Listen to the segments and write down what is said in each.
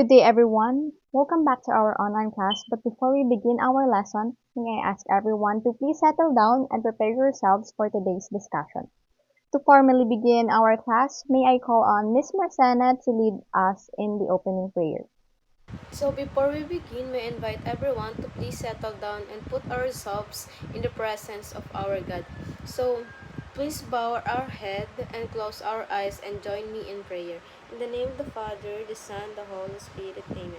Good day, everyone. Welcome back to our online class. But before we begin our lesson, may I ask everyone to please settle down and prepare yourselves for today's discussion. To formally begin our class, may I call on Miss Marcena to lead us in the opening prayer. So before we begin, we invite everyone to please settle down and put ourselves in the presence of our God. So please bow our head and close our eyes and join me in prayer. In the name of the Father, the Son, the Holy Spirit. Amen.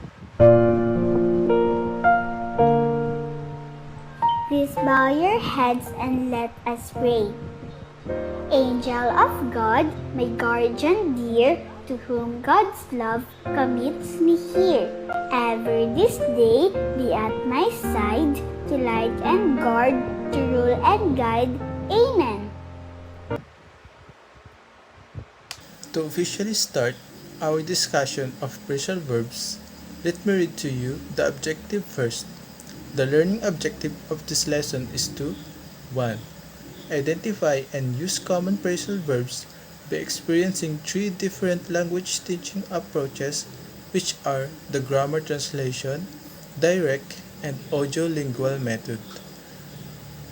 Please bow your heads and let us pray. Angel of God, my guardian dear, to whom God's love commits me here. Ever this day be at my side, to light and guard, to rule and guide. Amen. To officially start our discussion of phrasal verbs, let me read to you the objective first. The learning objective of this lesson is to 1. Identify and use common phrasal verbs by experiencing three different language teaching approaches, which are the grammar translation, direct, and audiolingual method.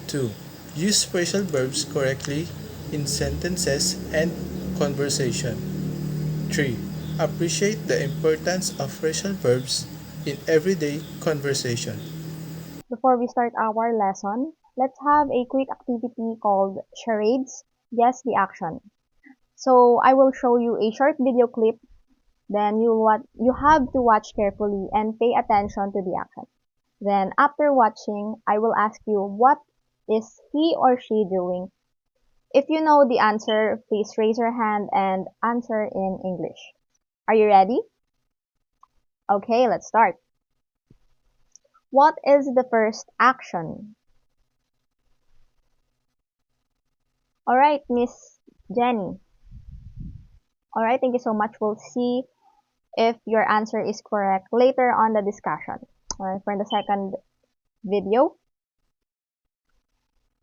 2. Use phrasal verbs correctly in sentences and conversation. 3. Appreciate the importance of phrasal verbs in everyday conversation. Before we start our lesson, let's have a quick activity called charades. Guess the action. So I will show you a short video clip. Then you have to watch carefully and pay attention to the action. Then after watching, I will ask you what is he or she doing. If you know the answer, please raise your hand and answer in English. Are you ready? Okay, let's start. What is the first action? Alright, Miss Jenny. Alright, thank you so much. We'll see if your answer is correct later on the discussion. Alright, for the second video.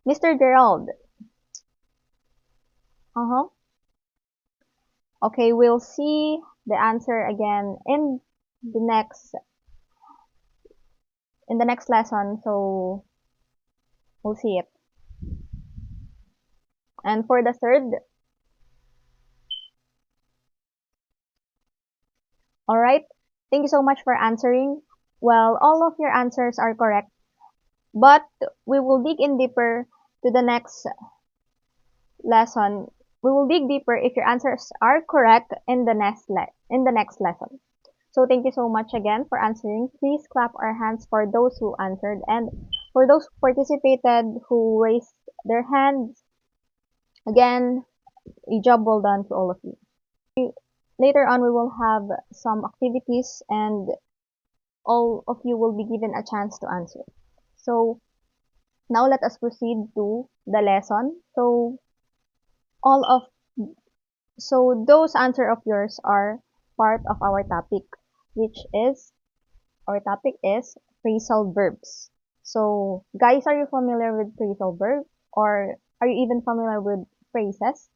Mr. Gerald. Okay, we'll see the answer again the next in the next lesson, so we'll see it. And for the third, alright, thank you so much for answering. Well, all of your answers are correct, but we will dig in deeper to the next lesson. We will dig deeper if your answers are correct in the next lesson. So thank you so much again for answering. Please clap our hands for those who answered and for those who participated who raised their hands. Again, a job well done to all of you. Later on, we will have some activities and all of you will be given a chance to answer. So now let us proceed to the lesson. So those answer of yours are part of our topic, which is our topic is phrasal verbs. So guys, are you familiar with phrasal verbs or are you even familiar with phrases?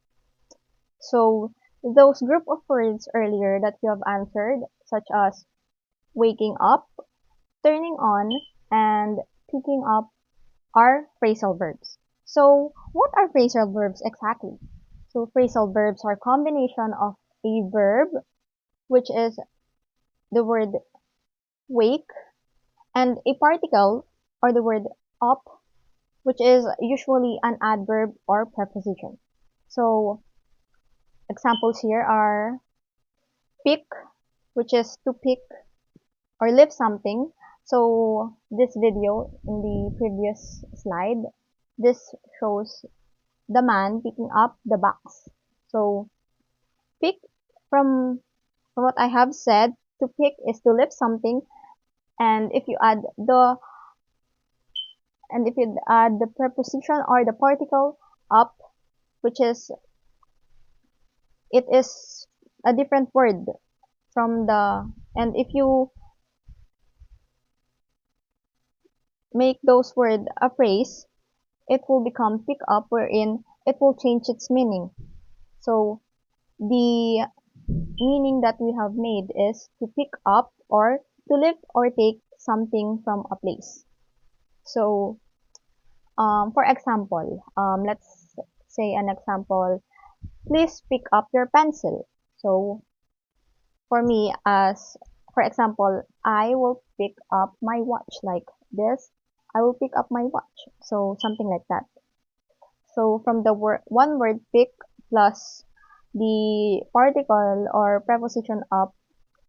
So those group of words earlier that you have answered, such as waking up, turning on, and picking up are phrasal verbs. So what are phrasal verbs exactly? So phrasal verbs are combination of a verb, which is the word wake, and a particle or the word up, which is usually an adverb or preposition. So examples here are pick, which is to pick or lift something. So this video in the previous slide, this shows the man picking up the box. So pick from what I have said, to pick is to lift something, and if you add the preposition or the particle up, which is it is a different word from the and if you make those word a phrase, it will become pick up wherein it will change its meaning. So the meaning that we have made is to pick up or to lift or take something from a place. So, for example, let's say an example, please pick up your pencil. So, for me, as for example, I will pick up my watch like this. I will pick up my watch. So, something like that. So, from the one word pick plus the particle or preposition up,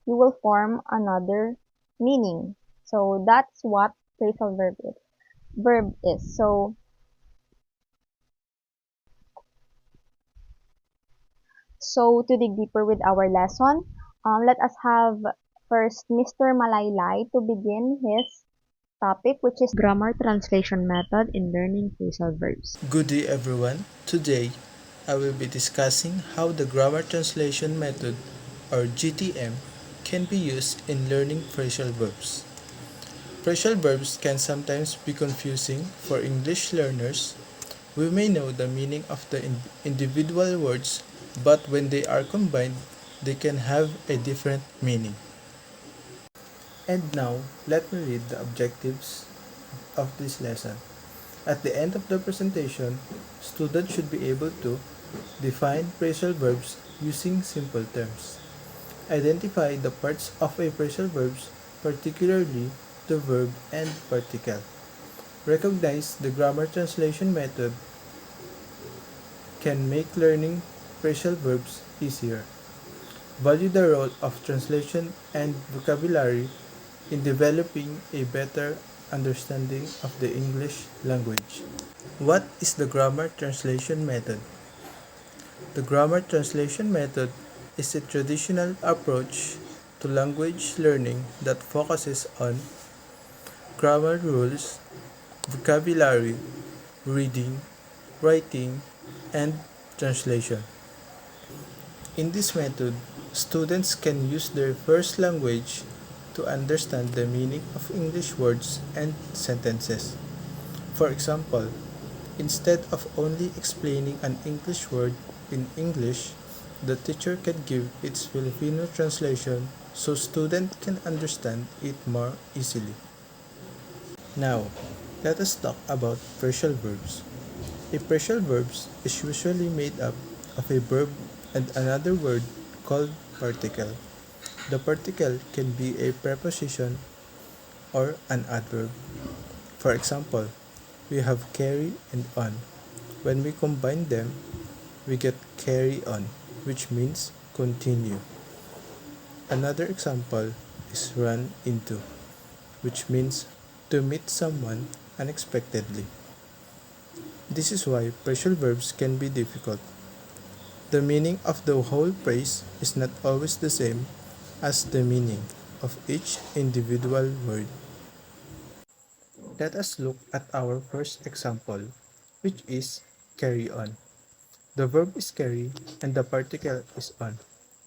you will form another meaning. So, that's what phrasal verb is. So to dig deeper with our lesson, let us have first Mr. Malaylay to begin his topic, which is grammar translation method in learning phrasal verbs. Good day everyone. Today, I will be discussing how the grammar translation method or GTM can be used in learning phrasal verbs. Phrasal verbs can sometimes be confusing for English learners. We may know the meaning of the individual words, but when they are combined, they can have a different meaning. And now, let me read the objectives of this lesson. At the end of the presentation, students should be able to define phrasal verbs using simple terms. Identify the parts of a phrasal verbs, particularly the verb and particle. Recognize the grammar translation method can make learning phrasal verbs easier. Value the role of translation and vocabulary in developing a better understanding of the English language. What is the grammar translation method? The grammar translation method is a traditional approach to language learning that focuses on grammar rules, vocabulary, reading, writing, and translation. In this method, students can use their first language to understand the meaning of English words and sentences. For example, instead of only explaining an English word in English, the teacher can give its Filipino translation so students can understand it more easily. Now, let us talk about phrasal verbs. A phrasal verb is usually made up of a verb and another word called particle. The particle can be a preposition or an adverb. For example, we have carry and on. When we combine them, we get carry on, which means continue. Another example is run into, which means to meet someone unexpectedly. This is why phrasal verbs can be difficult. The meaning of the whole phrase is not always the same as the meaning of each individual word. Let us look at our first example, which is carry on. The verb is carry and the particle is on.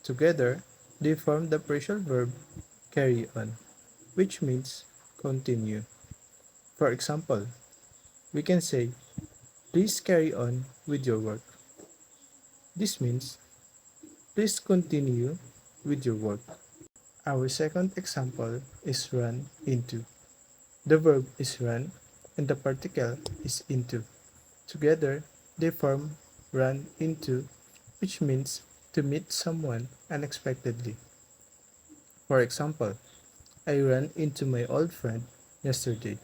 Together, they form the phrasal verb carry on, which means continue. For example, we can say, please carry on with your work. This means, please continue with your work. Our second example is run into. The verb is run and the particle is into. Together, they form run into, which means to meet someone unexpectedly. For example, I ran into my old friend yesterday.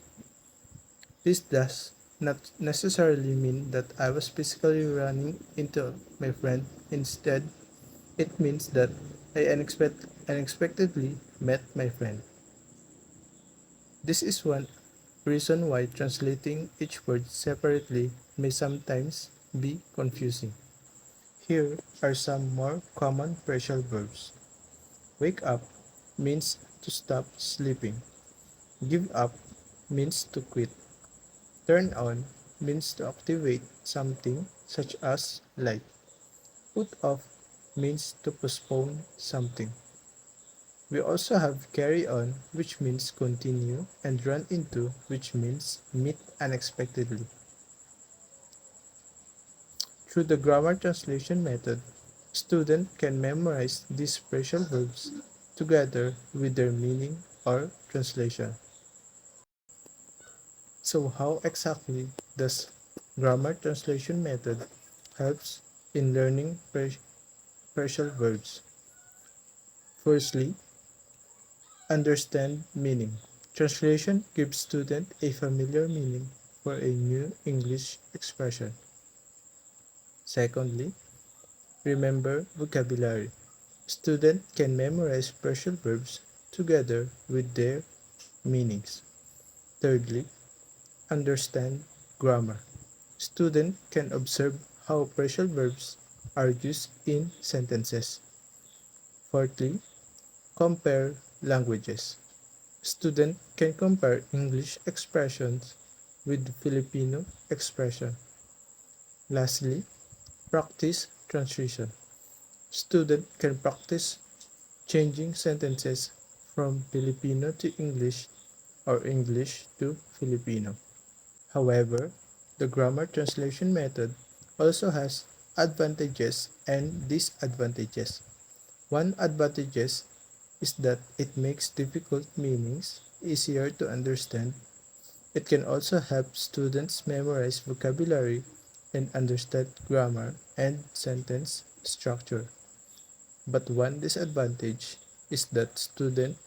This does not necessarily mean that I was physically running into my friend. Instead, it means that I unexpectedly met my friend. This is one reason why translating each word separately may sometimes be confusing. Here are some more common phrasal verbs. Wake up means to stop sleeping. Give up means to quit. Turn on means to activate something such as light. Put off means to postpone something. We also have carry on, which means continue, and run into, which means meet unexpectedly. Through the grammar translation method, Students can memorize these phrasal verbs together with their meaning or translation. So how exactly does grammar translation method helps in learning phrasal verbs? Firstly, understand meaning. Translation gives student a familiar meaning for a new English expression. Secondly, remember vocabulary. Student can memorize phrasal verbs together with their meanings. Thirdly, understand grammar. Student can observe how phrasal verbs are used in sentences. Fourthly, compare languages. Student can compare English expressions with Filipino expression. Lastly, practice transition. Student can practice changing sentences from Filipino to English or English to Filipino. However, the grammar translation method also has advantages and disadvantages. One advantage is that it makes difficult meanings easier to understand. It can also help students memorize vocabulary and understand grammar and sentence structure. But one disadvantage is that students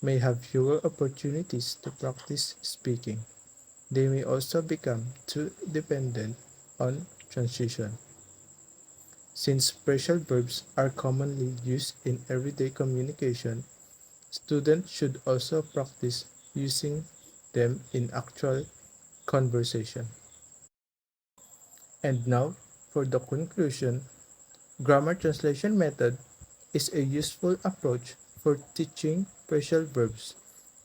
may have fewer opportunities to practice speaking. They may also become too dependent on transition. Since phrasal verbs are commonly used in everyday communication, students should also practice using them in actual conversation. And now, for the conclusion, grammar translation method is a useful approach for teaching phrasal verbs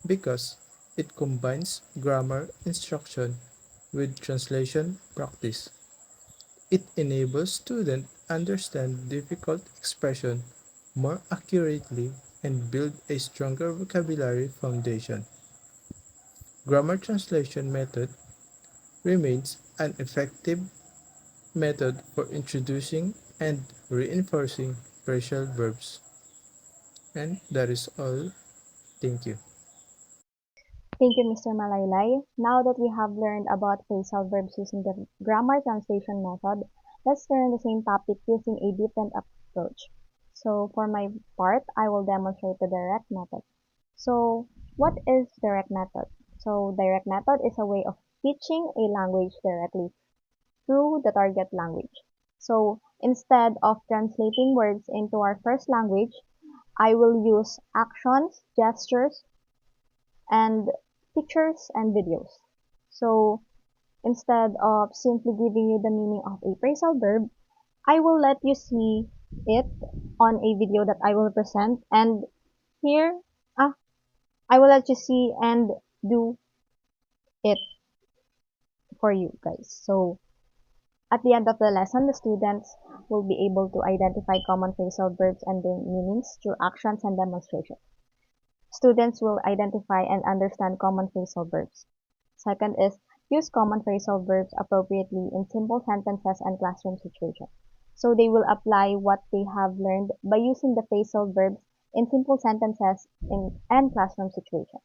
because it combines grammar instruction with translation practice. It enables students understand difficult expression more accurately and build a stronger vocabulary foundation. Grammar translation method remains an effective method for introducing and reinforcing phrasal verbs. And that is all. Thank you. Thank you, Mr. Malaylay. Now that we have learned about phrasal verbs using the grammar translation method, let's learn the same topic using a different approach. So for my part, I will demonstrate the direct method. So what is direct method? So direct method is a way of teaching a language directly through the target language. So instead of translating words into our first language, I will use actions, gestures, and pictures and videos. So instead of simply giving you the meaning of a phrasal verb, I will let you see it on a video that I will present, and here I will let you see and do it for you guys. So at the end of the lesson, the students will be able to identify common phrasal verbs and their meanings through actions and demonstrations. Students will identify and understand common phrasal verbs. Second is use common phrasal verbs appropriately in simple sentences and classroom situations. So they will apply what they have learned by using the phrasal verbs in simple sentences and classroom situations.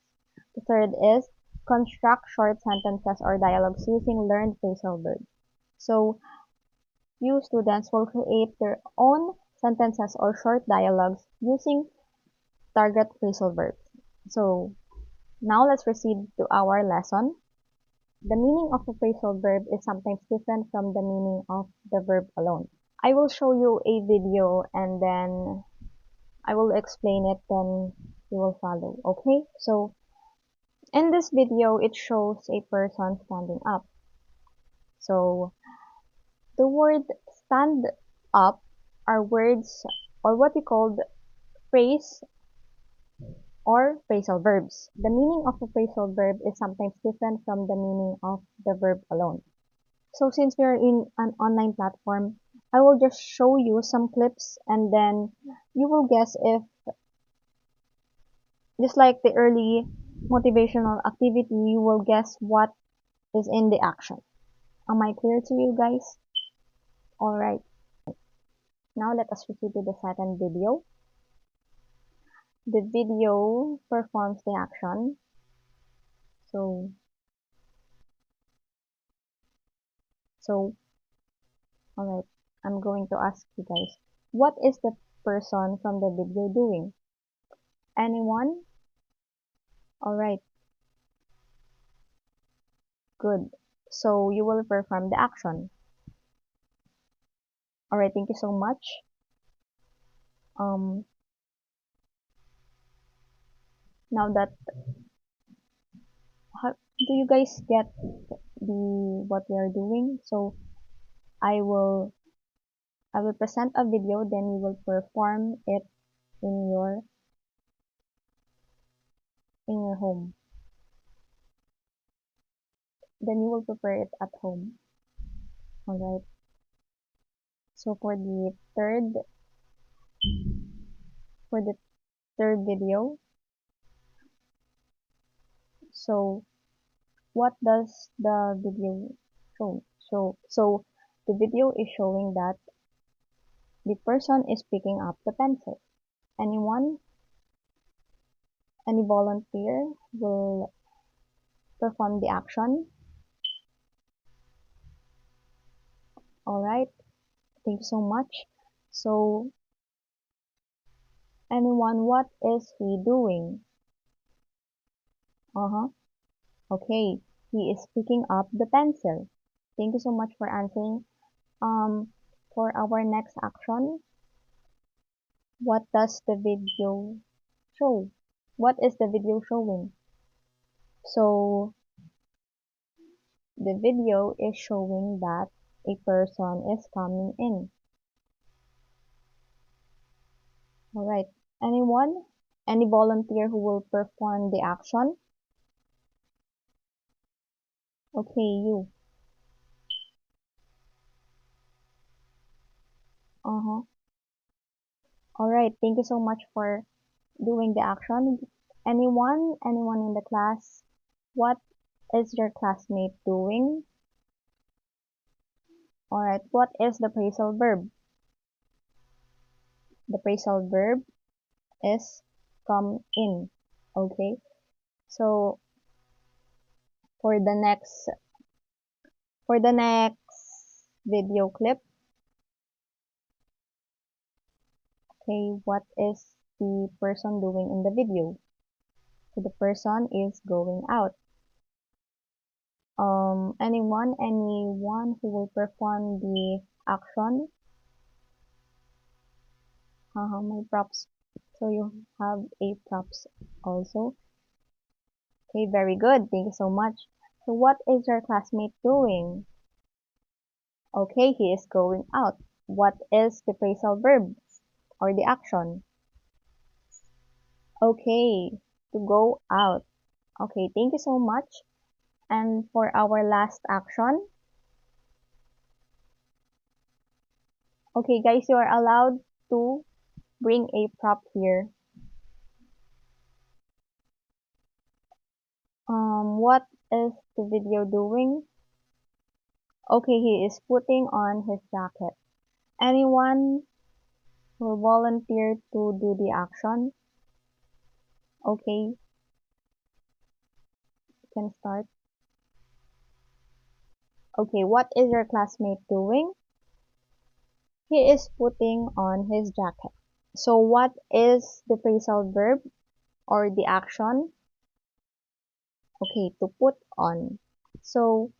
The third is construct short sentences or dialogues using learned phrasal verbs. So you students will create their own sentences or short dialogues using target phrasal verbs. So now let's proceed to our lesson. The meaning of a phrasal verb is sometimes different from the meaning of the verb alone. I will show you a video and then I will explain it, then you will follow. Okay? So in this video, it shows a person standing up. So the word stand up are words or what we call phrase or phrasal verbs. The meaning of a phrasal verb is sometimes different from the meaning of the verb alone. So since we are in an online platform, I will just show you some clips and then you will guess if, just like the early motivational activity, you will guess what is in the action. Am I clear to you guys? Alright. Now let us proceed to the second video. The video performs the action. So, alright, I'm going to ask you guys, what is the person from the video doing? Anyone? Alright, good. So, you will perform the action. Alright, thank you so much. Now that, do you guys get what we are doing? So, I will present a video, then you will perform it in your home. Then you will prepare it at home. Alright. So for the third video, so what does the video show? So the video is showing that the person is picking up the pencil. Anyone? Any volunteer will perform the action? Alright, thank you so much. So, anyone, what is he doing? Okay, he is picking up the pencil. Thank you so much for answering. For our next action, what does the video show? What is the video showing? So, the video is showing that a person is coming in. Alright, anyone? Any volunteer who will perform the action? Okay, you. Alright, thank you so much for doing the action. Anyone in the class? What is your classmate doing? Alright, what is the phrasal verb? The phrasal verb is come in. Okay, so for the next video clip, okay, what is the person doing in the video? So the person is going out. Anyone who will perform the action? My props. So you have a props also. Okay, very good. Thank you so much. So what is your classmate doing? Okay, he is going out. What is the phrasal verb or the action? Okay, to go out. Okay, thank you so much. And for our last action, okay guys, you are allowed to bring a prop here. What is the video doing? Okay, he is putting on his jacket. Anyone will volunteer to do the action? Okay, you can start. Okay, what is your classmate doing? He is putting on his jacket. So what is the phrasal verb or the action? Okay, to put on. So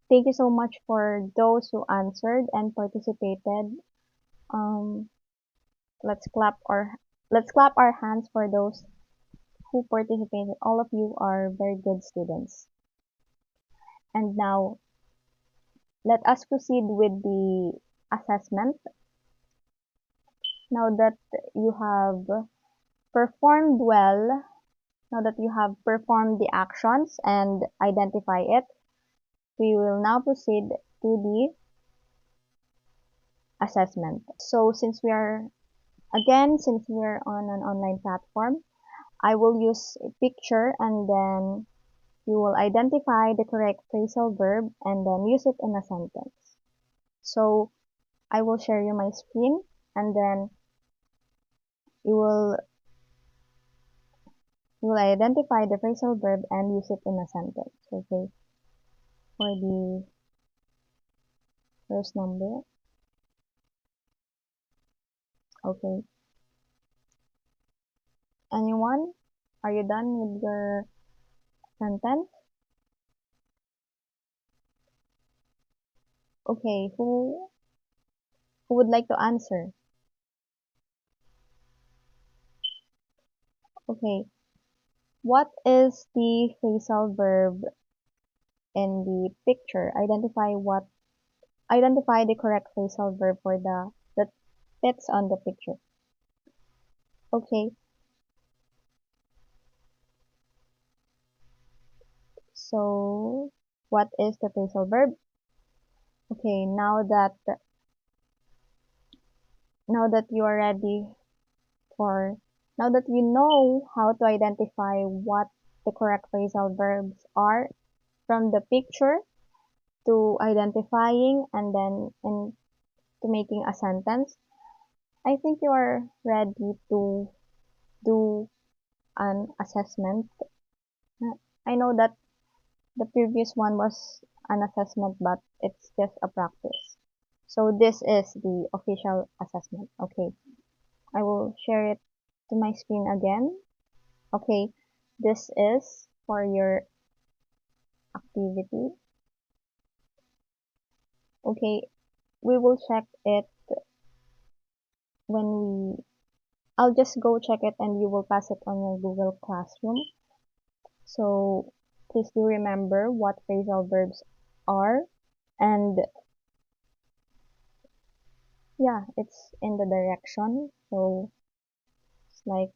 thank you so much for those who answered and participated. Um, let's clap our hands for those who participated. All of you are very good students. And now let us proceed with the assessment. Now that you have performed well, now that you have performed the actions and identify it, we will now proceed to the assessment. So since we are on an online platform, I will use a picture and then you will identify the correct phrasal verb and then use it in a sentence. So I will share you my screen and then you will identify the phrasal verb and use it in a sentence. Okay, for the first number. Okay, anyone? Are you done with your sentence? Okay, who would like to answer? Okay, what is the phrasal verb in the picture? Identify the correct phrasal verb for the that fits on the picture. Okay, so what is the phrasal verb? Okay, now that you are ready for now that you know how to identify what the correct phrasal verbs are from the picture to identifying and then to making a sentence, I think you are ready to do an assessment. I know that the previous one was an assessment, but it's just a practice. So this is the official assessment. Okay, I will share it to my screen again. Okay, this is for your activity. Okay, we will check it when I'll just go check it and you will pass it on your Google Classroom. So please do remember what phrasal verbs are, and yeah, it's in the direction. So it's like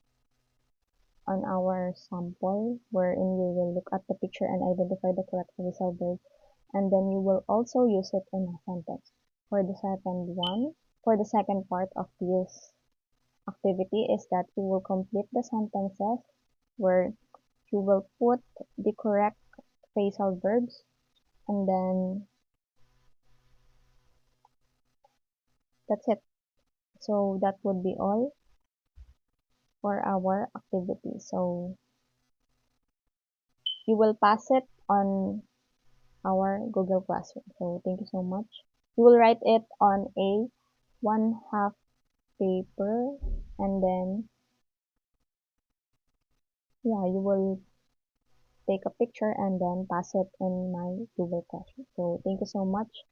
on our sample wherein you will look at the picture and identify the correct phrasal verb, and then you will also use it in a sentence. For the second part of this activity is that you will complete the sentences where you will put the correct phrasal verbs, and then that's it. So that would be all for our activity. So you will pass it on our Google Classroom. So thank you so much. You will write it on a 1/2 paper, and then yeah, you will take a picture and then pass it in my Google Classroom. So thank you so much.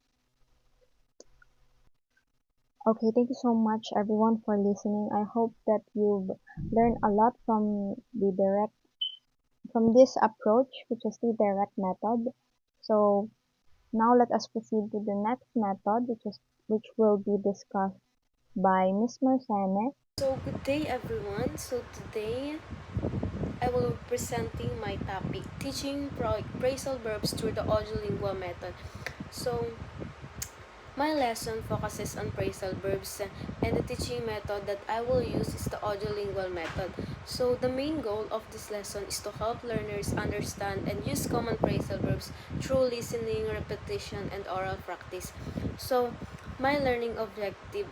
Okay, thank you so much everyone for listening. I hope that you've learned a lot from this approach, which is the direct method. So now let us proceed to the next method, which will be discussed by Miss Marcene. So good day everyone. So today I will be presenting my topic, teaching phrasal verbs through the audiolingual method. So my lesson focuses on phrasal verbs, and the teaching method that I will use is the audiolingual method. So the main goal of this lesson is to help learners understand and use common phrasal verbs through listening, repetition, and oral practice. So my learning objective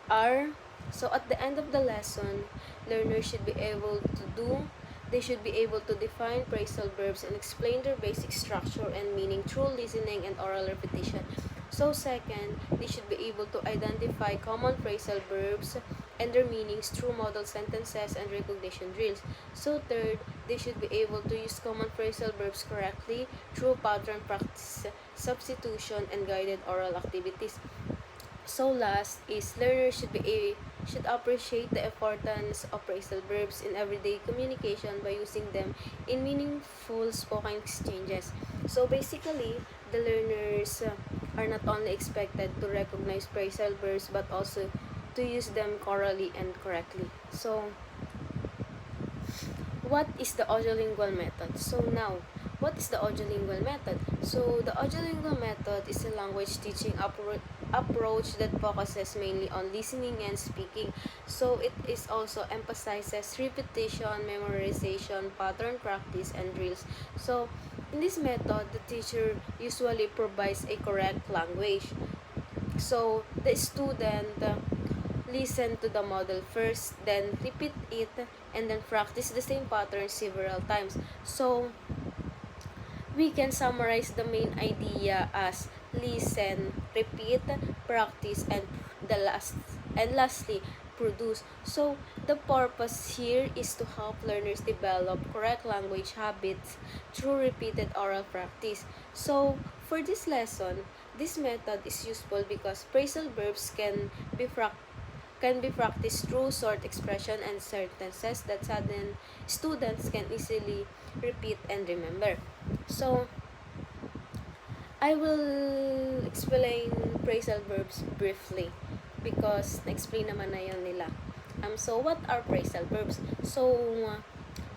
are, so at the end of the lesson, learners should be able to define phrasal verbs and explain their basic structure and meaning through listening and oral repetition. So second, they should be able to identify common phrasal verbs and their meanings through model sentences and recognition drills. So third, they should be able to use common phrasal verbs correctly through pattern practice, substitution, and guided oral activities. So last is learners should appreciate the importance of phrasal verbs in everyday communication by using them in meaningful spoken exchanges. So basically, the learners are not only expected to recognize phrasal verbs but also to use them orally and correctly. So what is the audiolingual method? So now, what is the audiolingual method? So the audiolingual method is a language teaching approach that focuses mainly on listening and speaking. So it is also emphasizes repetition, memorization, pattern practice, and drills. So in this method, the teacher usually provides a correct language. So the student listen to the model first, then repeat it, and then practice the same pattern several times. So, we can summarize the main idea as listen, repeat, practice, and lastly, produce. So the purpose here is to help learners develop correct language habits through repeated oral practice. So for this lesson, this method is useful because phrasal verbs can be practiced through short expression and sentences that sudden students can easily repeat and remember. So, I will explain phrasal verbs briefly because na-explain naman na yun nila. So, what are phrasal verbs? So,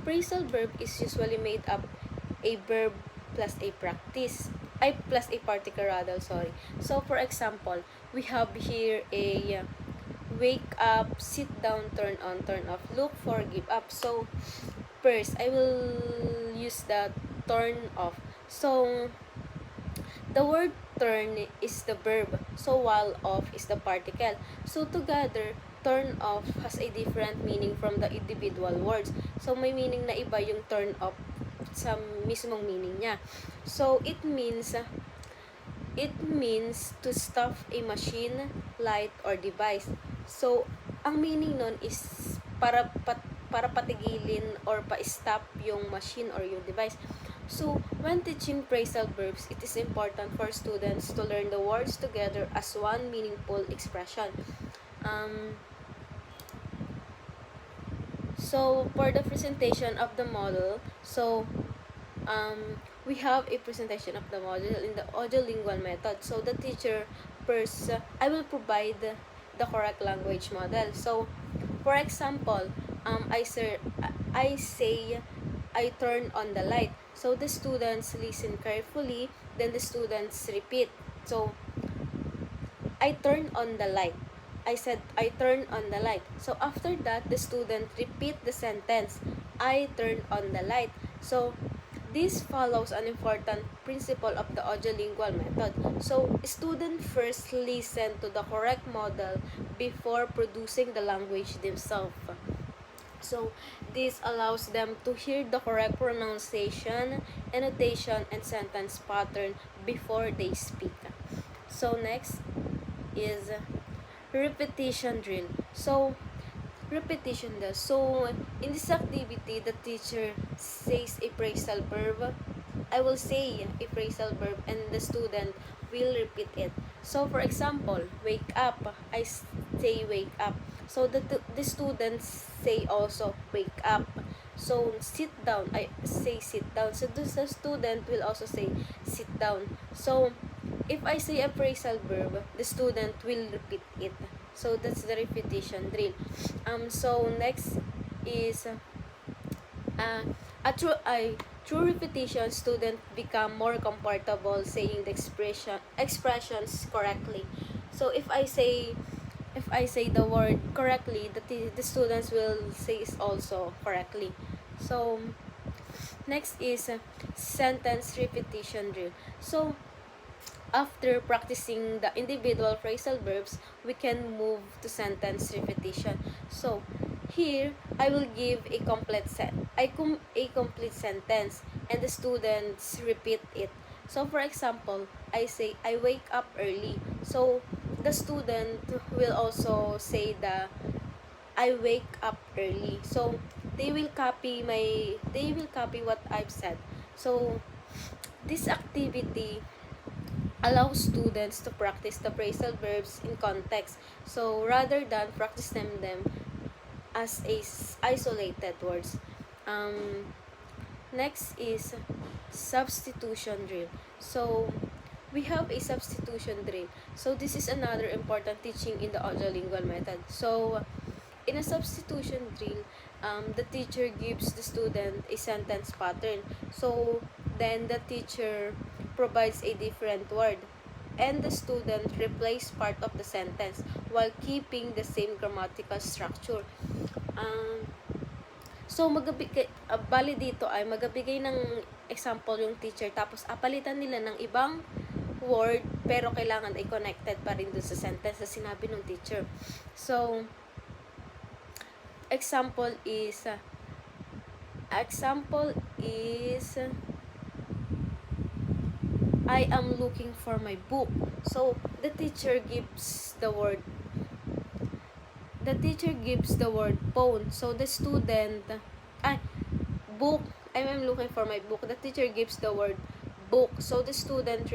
phrasal verb is usually made up a verb plus a plus a particle rather, sorry. So, for example, we have here a wake up, sit down, turn on, turn off, look for, give up. So, first, I will use the turn off. So, the word turn is the verb, so while off is the particle. So, together, turn off has a different meaning from the individual words. So, may meaning na iba yung turn off sa mismong meaning niya. So, it means to stop a machine, light, or device. So, ang meaning nun is para patigilin or pa-stop yung machine or yung device. So, when teaching phrasal verbs, it is important for students to learn the words together as one meaningful expression. So, for the presentation of the model, we have a presentation of the model in the audiolingual method. So, the teacher first, I will provide the correct language model. So, for example, I say, I turn on the light. So, the students listen carefully, then the students repeat. So, I turn on the light. I said, I turn on the light. So, after that, the student repeat the sentence, I turn on the light. So, this follows an important principle of the audiolingual method. So, students first listen to the correct model before producing the language themselves. So, this allows them to hear the correct pronunciation, annotation, and sentence pattern before they speak. So, next is repetition drill. So, repetition drill. So, in this activity, the teacher says a phrasal verb. I will say a phrasal verb and the student will repeat it. So, for example, wake up. I say wake up. So, the students say also wake up. So, sit down. I say sit down. So, the student will also say sit down. So, if I say a phrasal verb, the student will repeat it. So, that's the repetition drill. So, next is through repetition, students become more comfortable saying the expressions correctly. So, if I say the word correctly, the students will say it also correctly. So, next is sentence repetition drill. So, after practicing the individual phrasal verbs, we can move to sentence repetition. So, here, I will give a complete sentence and the students repeat it. So, for example, I say, I wake up early. So, the student will also say I wake up early. So, they will copy what I've said. So, this activity allows students to practice the phrasal verbs in context. So, rather than practice them as isolated words. Next is substitution drill. So, we have a substitution drill. So, this is another important teaching in the audiolingual method. So, in a substitution drill, the teacher gives the student a sentence pattern. So, then the teacher provides a different word and the student replace part of the sentence while keeping the same grammatical structure. So, bali dito ay magabigay ng example yung teacher tapos apalitan nila ng ibang word pero kailangan ay connected pa rin dun sa sentence na sinabi ng teacher. So, example is I am looking for my book. So the teacher gives the word phone. So the student book, I am looking for my book. The teacher gives the word book. So the student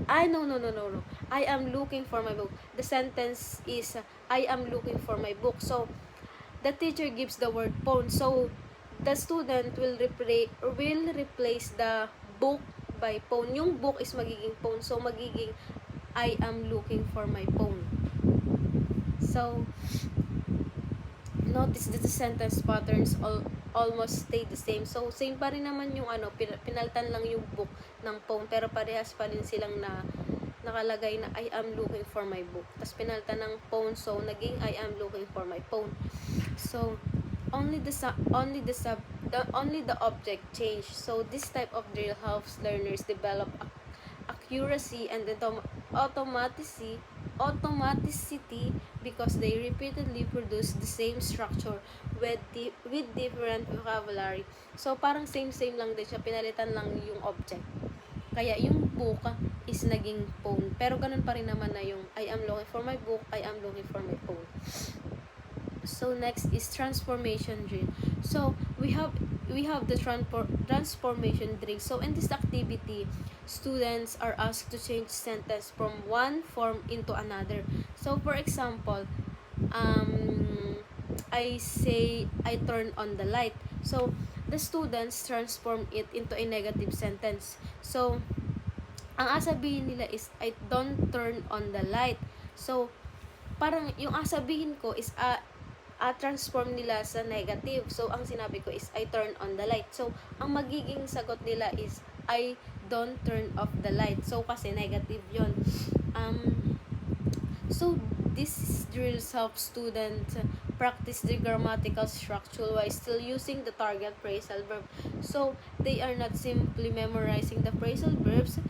no. I am looking for my book. The sentence is I am looking for my book. So the teacher gives the word phone. So the student will replace the book by phone. Yung book is magiging phone. So magiging I am looking for my phone. So notice that the sentence patterns almost stay the same. So same pa rin naman yung pinaltan lang yung book ng phone, pero parehas pa rin silang nakalagay na I am looking for my book. Tapos pinaltan ng phone, so naging I am looking for my phone. So only the object change. So this type of drill helps learners develop accuracy and automaticity because they repeatedly produce the same structure with different vocabulary. So parang same lang din siya, pinalitan lang yung object. Kaya yung book is naging phone, pero ganun pa rin naman na yung I am looking for my book, I am looking for my phone. So next is transformation drill. So we have the transformation drill. So in this activity, students are asked to change sentence from one form into another. So for example, I say I turn on the light. So the students transform it into a negative sentence. So ang asabihin nila is I don't turn on the light. So parang yung asabihin ko is transform nila sa negative. So ang sinabi ko is I turn on the light. So ang magiging sagot nila is I don't turn off the light. So kasi negative yon. So this drills help students practice the grammatical structure while still using the target phrasal verb. So they are not simply memorizing the phrasal verbs,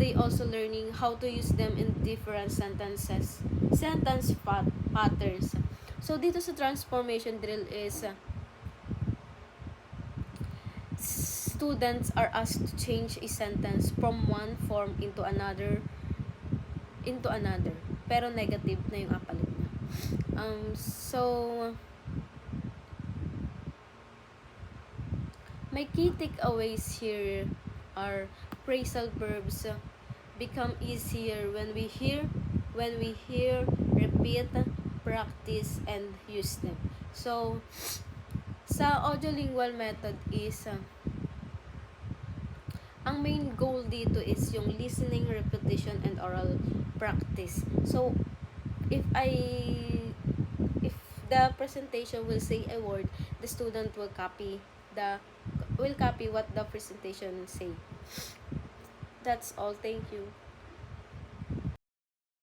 they also learning how to use them in different sentence patterns. So dito sa transformation drill is students are asked to change a sentence from one form into another, pero negative na yung kapalit niya. So my key takeaways here are phrasal verbs become easier when we hear, repeat, practice, and use them. So sa audiolingual method is ang main goal dito is yung listening, repetition, and oral practice. So if the presentation will say a word, the student will copy what the presentation say. That's all. Thank you.